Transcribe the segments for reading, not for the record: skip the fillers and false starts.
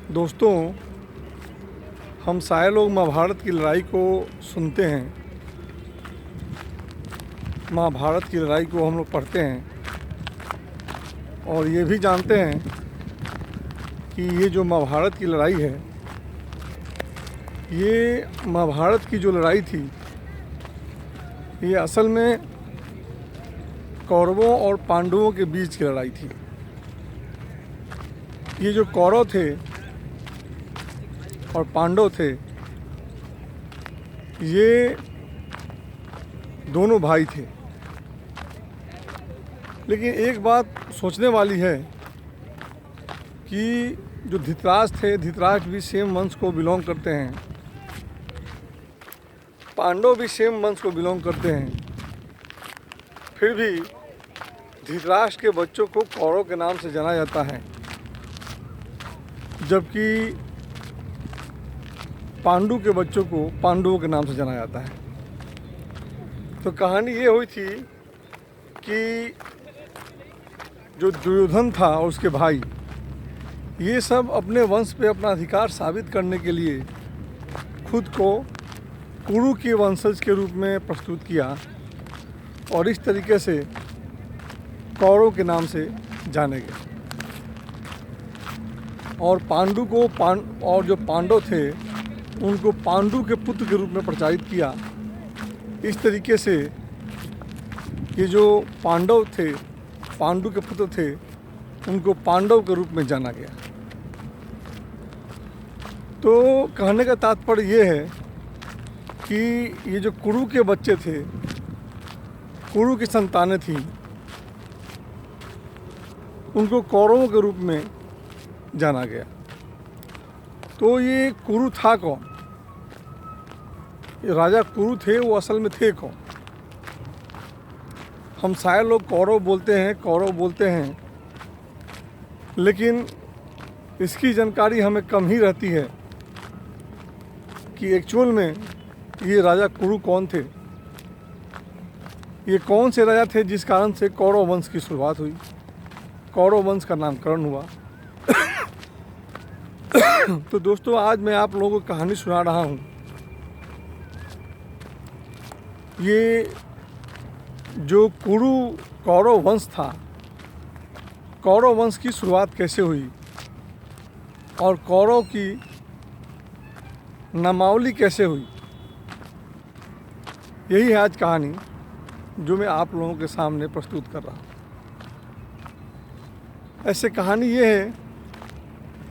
दोस्तों, हम सारे लोग महाभारत की लड़ाई को सुनते हैं, महाभारत की लड़ाई को हम लोग पढ़ते हैं और ये भी जानते हैं कि ये जो महाभारत की लड़ाई है, ये महाभारत की जो लड़ाई थी, ये असल में कौरवों और पांडवों के बीच की लड़ाई थी। ये जो कौरव थे और पांडव थे, ये दोनों भाई थे। लेकिन एक बात सोचने वाली है कि जो धृतराष्ट्र थे, धृतराष्ट्र भी सेम वंश को बिलोंग करते हैं, पांडव भी सेम वंश को बिलोंग करते हैं। फिर भी धृतराष्ट्र के बच्चों को कौरव के नाम से जाना जाता है, जबकि पांडु के बच्चों को पांडवों के नाम से जाना जाता है। तो कहानी ये हुई थी कि जो दुर्योधन था और उसके भाई, ये सब अपने वंश पे अपना अधिकार साबित करने के लिए खुद को कुरु के वंशज के रूप में प्रस्तुत किया और इस तरीके से कौरव के नाम से जाने गए। और पांडु को और जो पांडव थे, उनको पांडु के पुत्र के रूप में प्रचारित किया। इस तरीके से ये जो पांडव थे, पांडु के पुत्र थे, उनको पांडव के रूप में जाना गया। तो कहने का तात्पर्य ये है कि ये जो कुरु के बच्चे थे, कुरु की संतानें थीं, उनको कौरवों के रूप में जाना गया। तो ये कुरु था कौन? ये राजा कुरु थे, वो असल में थे कौन? हम सारे लोग कौरव बोलते हैं, लेकिन इसकी जानकारी हमें कम ही रहती है कि एक्चुअल में ये राजा कुरु कौन थे, ये कौन से राजा थे जिस कारण से कौरव वंश की शुरुआत हुई, कौरव वंश का नामकरण हुआ। तो दोस्तों, आज मैं आप लोगों को कहानी सुना रहा हूँ। ये जो कुरु कौरव वंश था, कौरव वंश की शुरुआत कैसे हुई और कौरव की नामावली कैसे हुई, यही है आज कहानी जो मैं आप लोगों के सामने प्रस्तुत कर रहा हूँ। ऐसे कहानी ये है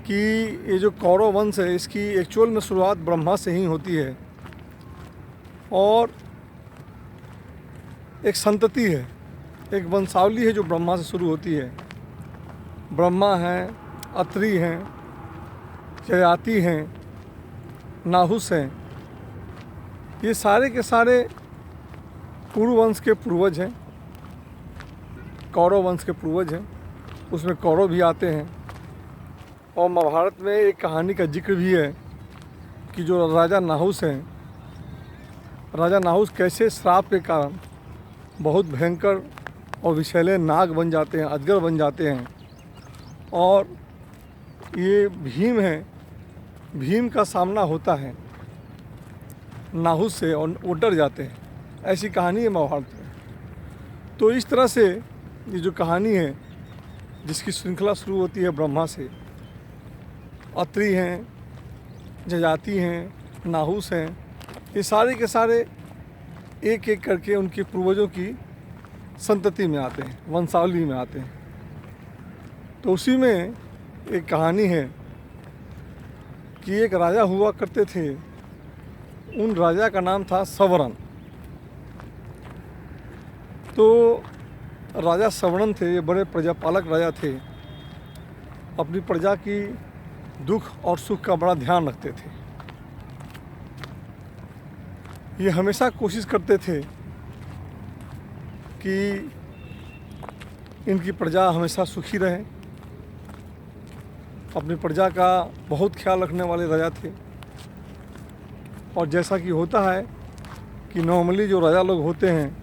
कि ये जो कौरव वंश है, इसकी एक्चुअल में शुरुआत ब्रह्मा से ही होती है और एक संतति है, एक वंशावली है जो ब्रह्मा से शुरू होती है। ब्रह्मा हैं, अत्रि हैं, ययाति हैं, नाहुस हैं, ये सारे के सारे कुरु वंश के पूर्वज हैं, कौरव वंश के पूर्वज हैं। उसमें कौरव भी आते हैं। और महाभारत में एक कहानी का जिक्र भी है कि जो राजा नाहुस हैं, राजा नाहुस कैसे श्राप के कारण बहुत भयंकर और विषैले नाग बन जाते हैं, अजगर बन जाते हैं। और ये भीम है, भीम का सामना होता है नाहुस से और वो डर जाते हैं। ऐसी कहानी है महाभारत में। तो इस तरह से ये जो कहानी है, जिसकी श्रृंखला शुरू होती है ब्रह्मा से, अत्रि हैं, ययाति हैं, नाहुस हैं, ये सारे के सारे एक एक करके उनके पूर्वजों की संतति में आते हैं, वंशावली में आते हैं। तो उसी में एक कहानी है कि एक राजा हुआ करते थे, उन राजा का नाम था सवर्ण। तो राजा सवर्ण थे, ये बड़े प्रजापालक राजा थे, अपनी प्रजा की दुख और सुख का बड़ा ध्यान रखते थे। ये हमेशा कोशिश करते थे कि इनकी प्रजा हमेशा सुखी रहे। अपनी प्रजा का बहुत ख्याल रखने वाले राजा थे। और जैसा कि होता है कि नॉर्मली जो राजा लोग होते हैं,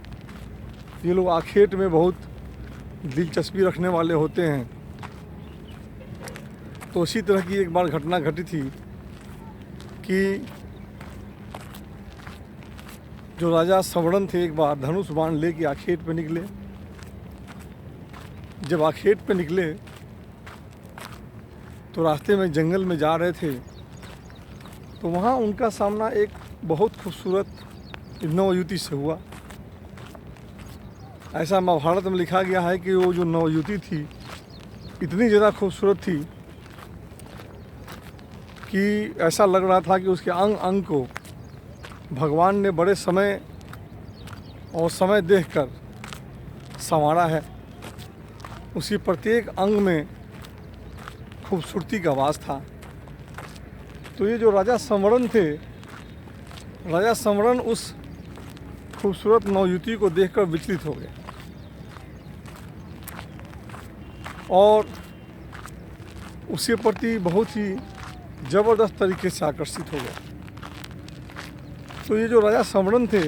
ये लोग आखेट में बहुत दिलचस्पी रखने वाले होते हैं। तो उसी तरह की एक बार घटना घटी थी कि जो राजा संवरण थे एक बार धनुष बाण लेके आखेट पे निकले। जब आखेट पे निकले तो रास्ते में जंगल में जा रहे थे, तो वहाँ उनका सामना एक बहुत खूबसूरत नवयुवती से हुआ। ऐसा महाभारत में लिखा गया है कि वो जो नवयुवती थी इतनी ज़्यादा खूबसूरत थी कि ऐसा लग रहा था कि उसके अंग अंग को भगवान ने बड़े समय और समय देखकर संवारा है। उसी प्रत्येक अंग में खूबसूरती का वास था। तो ये जो राजा संवरण थे, राजा संवरण उस खूबसूरत नवयुवती को देखकर विचलित हो गए और उसके प्रति बहुत ही ज़बरदस्त तरीके से आकर्षित हो गए। तो ये जो राजा संवरण थे,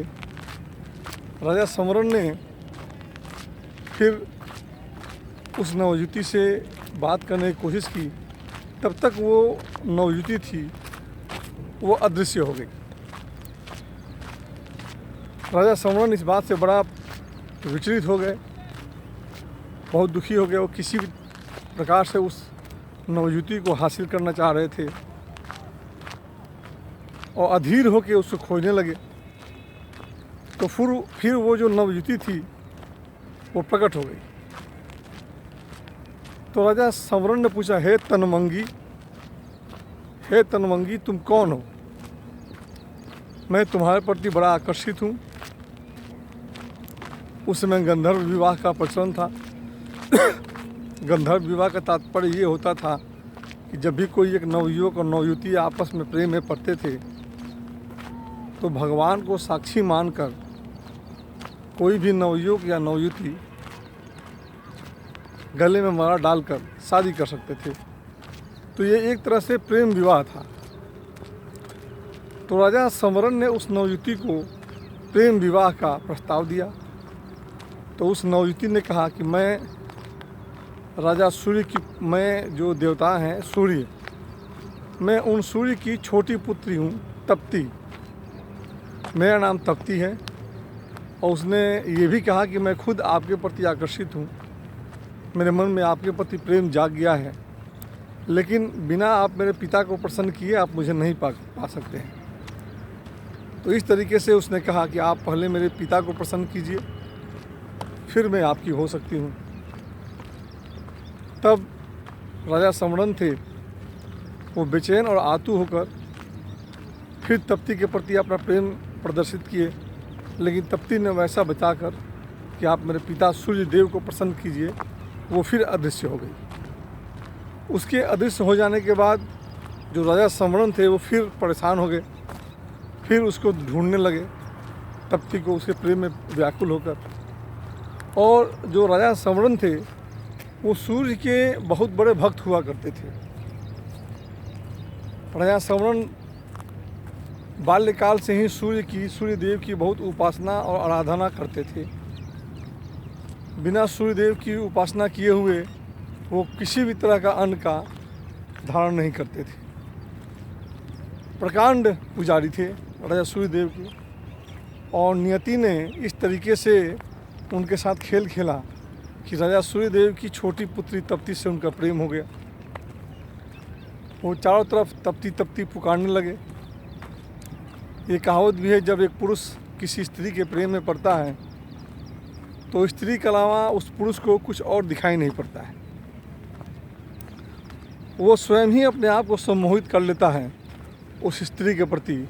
राजा संवरण ने फिर उस नवयुवती से बात करने की कोशिश की। तब तक वो नवयुवती थी वो अदृश्य हो गई। राजा संवरण इस बात से बड़ा विचलित हो गए, बहुत दुखी हो गए। वो किसी भी प्रकार से उस नवयुवती को हासिल करना चाह रहे थे और अधीर होकर उसको खोजने लगे। तो फिर वो जो नवयुवती थी वो प्रकट हो गई। तो राजा संवरण ने पूछा, हे तनमंगी तुम कौन हो? मैं तुम्हारे प्रति बड़ा आकर्षित हूँ। उस समय गंधर्व विवाह का प्रचलन था। गंधर्व विवाह का तात्पर्य ये होता था कि जब भी कोई एक नवयुवक और नवयुवती आपस में प्रेम में पड़ते थे तो भगवान को साक्षी मानकर कोई भी नवयुवक या नवयुवती गले में माला डालकर शादी कर सकते थे। तो ये एक तरह से प्रेम विवाह था। तो राजा संवरण ने उस नवयुवती को प्रेम विवाह का प्रस्ताव दिया। तो उस नवयुवती ने कहा कि मैं राजा सूर्य की, मैं जो देवता हैं सूर्य, मैं उन सूर्य की छोटी पुत्री हूँ तप्ती। मेरा नाम तप्ती है। और उसने ये भी कहा कि मैं खुद आपके प्रति आकर्षित हूँ, मेरे मन में आपके प्रति प्रेम जाग गया है, लेकिन बिना आप मेरे पिता को प्रसन्न किए आप मुझे नहीं पा सकते हैं। तो इस तरीके से उसने कहा कि आप पहले मेरे पिता को प्रसन्न कीजिए, फिर मैं आपकी हो सकती हूँ। तब राजा संवरण थे वो बेचैन और आतुर होकर फिर तप्ती के प्रति अपना प्रेम प्रदर्शित किए, लेकिन तप्ती ने वैसा बताकर कि आप मेरे पिता सूर्य देव को प्रसन्न कीजिए, वो फिर अदृश्य हो गई। उसके अदृश्य हो जाने के बाद जो राजा संवरण थे वो फिर परेशान हो गए, फिर उसको ढूंढने लगे तप्ती को, उसके प्रेम में व्याकुल होकर। और जो राजा संवरण थे वो सूर्य के बहुत बड़े भक्त हुआ करते थे। राजा संवरण बाल्यकाल से ही सूर्य देव की बहुत उपासना और आराधना करते थे। बिना सूर्य देव की उपासना किए हुए वो किसी भी तरह का अन्न का धारण नहीं करते थे। प्रकांड पुजारी थे राजा सूर्य देव के, और नियति ने इस तरीके से उनके साथ खेल खेला कि राजा सूर्य देव की छोटी पुत्री तप्ती से उनका प्रेम हो गया। वो चारों तरफ तप्ती तप्ती पुकारने लगे। ये कहावत भी है, जब एक पुरुष किसी स्त्री के प्रेम में पड़ता है तो स्त्री के अलावा उस पुरुष को कुछ और दिखाई नहीं पड़ता है। वो स्वयं ही अपने आप को सम्मोहित कर लेता है उस स्त्री के प्रति,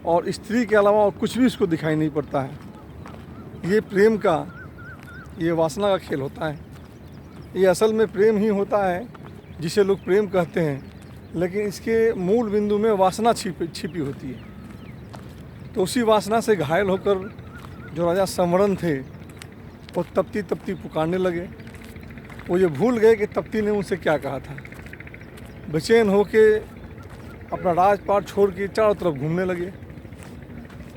और स्त्री के अलावा और कुछ भी उसको दिखाई नहीं पड़ता है। ये प्रेम का, ये वासना का खेल होता है। ये असल में प्रेम ही होता है जिसे लोग प्रेम कहते हैं, लेकिन इसके मूल बिंदु में वासना छिपी होती है। तो उसी वासना से घायल होकर जो राजा संवरण थे वो तप्ती तप्ती पुकारने लगे। वो ये भूल गए कि तप्ती ने उनसे क्या कहा था। बेचैन होके अपना राजपाट छोड़ के चारों तरफ घूमने लगे।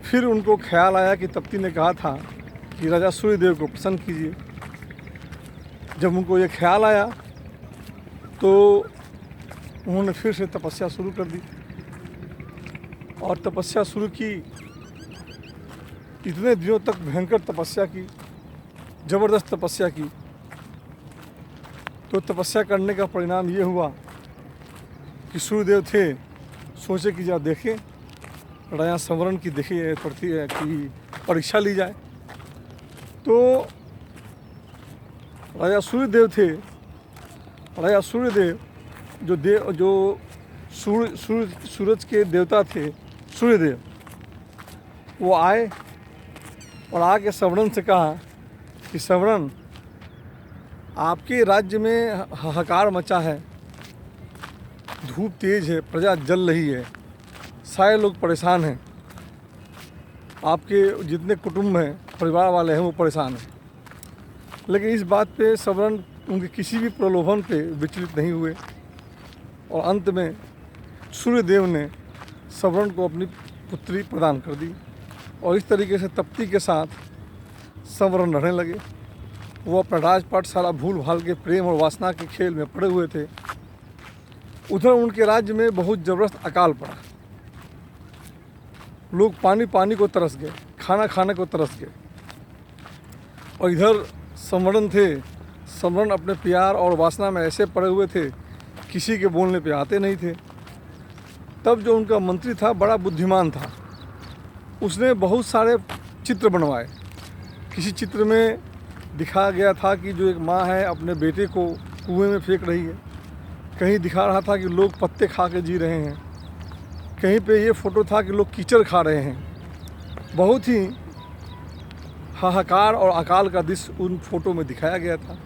फिर उनको ख्याल आया कि तप्ती ने कहा था कि राजा सूर्यदेव को प्रसन्न कीजिए। जब उनको ये ख्याल आया तो उन्होंने फिर से तपस्या शुरू कर दी और तपस्या शुरू की। इतने दिनों तक भयंकर तपस्या की, ज़बरदस्त तपस्या की। तो तपस्या करने का परिणाम ये हुआ कि सूर्यदेव थे, सोचे कि जरा देखें राजा संवरण की देखिए पड़ती है कि परीक्षा ली जाए। तो राजा सूर्यदेव थे, राजा सूर्यदेव जो सूरज के देवता थे सूर्यदेव, वो आए और आके संवरण से कहा कि संवरण, आपके राज्य में हाहाकार मचा है, धूप तेज है, प्रजा जल रही है, सारे लोग परेशान हैं, आपके जितने कुटुंब हैं, परिवार वाले हैं, वो परेशान हैं। लेकिन इस बात पे संवरण उनके किसी भी प्रलोभन पे विचलित नहीं हुए और अंत में सूर्यदेव ने संवरण को अपनी पुत्री प्रदान कर दी और इस तरीके से तप्ती के साथ संवरण रहने लगे। वो अपना राजपाट सारा भूल भाल के प्रेम और वासना के खेल में पड़े हुए थे। उधर उनके राज्य में बहुत ज़बरदस्त अकाल पड़ा, लोग पानी को तरस गए, खाना खाने को तरस गए। और इधर संवरण थे, संवरण अपने प्यार और वासना में ऐसे पड़े हुए थे, किसी के बोलने पे आते नहीं थे। तब जो उनका मंत्री था बड़ा बुद्धिमान था, उसने बहुत सारे चित्र बनवाए। किसी चित्र में दिखाया गया था कि जो एक माँ है अपने बेटे को कुएं में फेंक रही है, कहीं दिखा रहा था कि लोग पत्ते खा के जी रहे हैं, कहीं पे ये फ़ोटो था कि लोग कीचड़ खा रहे हैं। बहुत ही हाहाकार और अकाल का दृश्य उन फोटो में दिखाया गया था।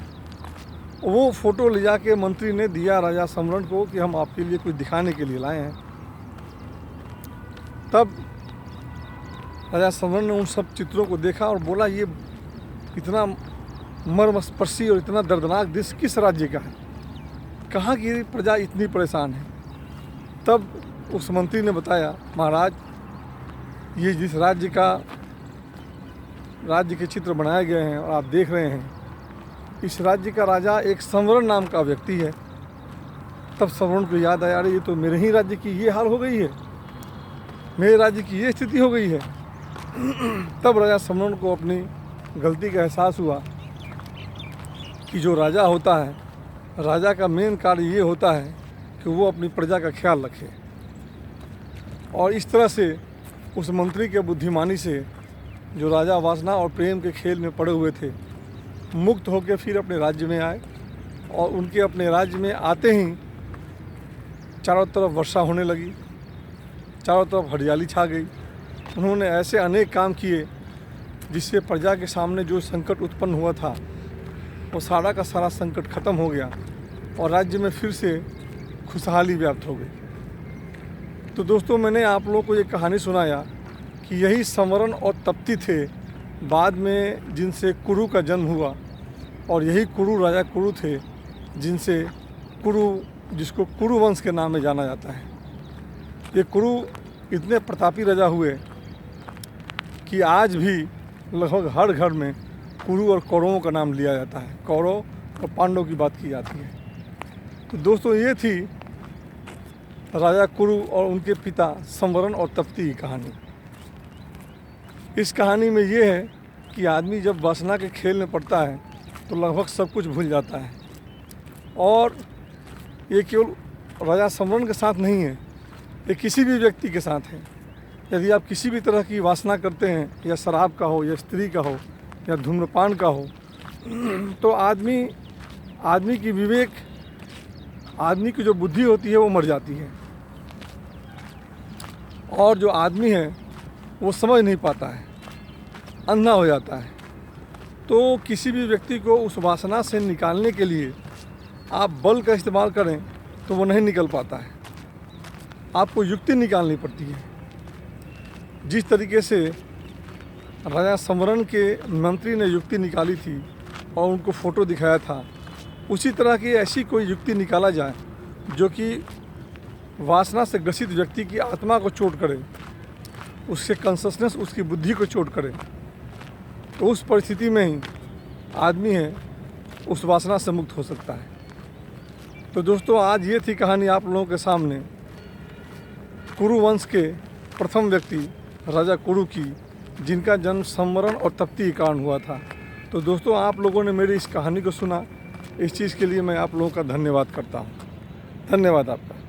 वो फ़ोटो ले जाके मंत्री ने दिया राजा संवरण को कि हम आपके लिए कुछ दिखाने के लिए लाए हैं। तब राजा संवरण ने उन सब चित्रों को देखा और बोला, ये इतना मर्मस्पर्शी और इतना दर्दनाक दृश्य किस राज्य का है, कहाँ की प्रजा इतनी परेशान है। तब उस मंत्री ने बताया, महाराज, ये जिस राज्य के चित्र बनाए गए हैं और आप देख रहे हैं, इस राज्य का राजा एक संवरण नाम का व्यक्ति है। तब संवरण को याद आया, अरे ये तो मेरे ही राज्य की ये हाल हो गई है, मेरे राज्य की ये स्थिति हो गई है। तब राजा संवरण को अपनी गलती का एहसास हुआ कि जो राजा होता है, राजा का मेन कार्य ये होता है कि वो अपनी प्रजा का ख्याल रखे। और इस तरह से उस मंत्री के बुद्धिमानी से जो राजा वासना और प्रेम के खेल में पड़े हुए थे, मुक्त होकर फिर अपने राज्य में आए और उनके अपने राज्य में आते ही चारों तरफ वर्षा होने लगी, चारों तरफ हरियाली छा गई। उन्होंने ऐसे अनेक काम किए जिससे प्रजा के सामने जो संकट उत्पन्न हुआ था वो सारा का सारा संकट खत्म हो गया और राज्य में फिर से खुशहाली व्याप्त हो गई। तो दोस्तों, मैंने आप लोगों को ये कहानी सुनाया कि यही संवरण और तप्ती थे बाद में जिनसे कुरु का जन्म हुआ, और यही कुरु राजा कुरु थे जिसको कुरु वंश के नाम में जाना जाता है। ये कुरु इतने प्रतापी राजा हुए कि आज भी लगभग हर घर में कुरु और कौरवों का नाम लिया जाता है, कौरव और पांडव की बात की जाती है। तो दोस्तों, ये थी राजा कुरु और उनके पिता संवरण और तप्ती की कहानी। इस कहानी में ये है कि आदमी जब वासना के खेल में पड़ता है तो लगभग सब कुछ भूल जाता है। और ये केवल राजा संवरण के साथ नहीं है, ये किसी भी व्यक्ति के साथ है। यदि आप किसी भी तरह की वासना करते हैं, या शराब का हो, या स्त्री का हो, या धूम्रपान का हो, तो आदमी की विवेक, आदमी की जो बुद्धि होती है वो मर जाती है और जो आदमी है वो समझ नहीं पाता है, अंधा हो जाता है। तो किसी भी व्यक्ति को उस वासना से निकालने के लिए आप बल का इस्तेमाल करें तो वो नहीं निकल पाता है, आपको युक्ति निकालनी पड़ती है। जिस तरीके से राजा संवरण के मंत्री ने युक्ति निकाली थी और उनको फ़ोटो दिखाया था, उसी तरह की ऐसी कोई युक्ति निकाला जाए जो कि वासना से ग्रसित व्यक्ति की आत्मा को चोट करे, उसके कॉन्शसनेस, उसकी बुद्धि को चोट करे। तो उस परिस्थिति में ही आदमी है उस वासना से मुक्त हो सकता है। तो दोस्तों आज ये थी कहानी आप लोगों के सामने कुरु वंश के प्रथम व्यक्ति राजा कुरु की, जिनका जन्म संवरण और तप्ती के कारण हुआ था। तो दोस्तों आप लोगों ने मेरी इस कहानी को सुना, इस चीज़ के लिए मैं आप लोगों का धन्यवाद करता हूँ। धन्यवाद आपका।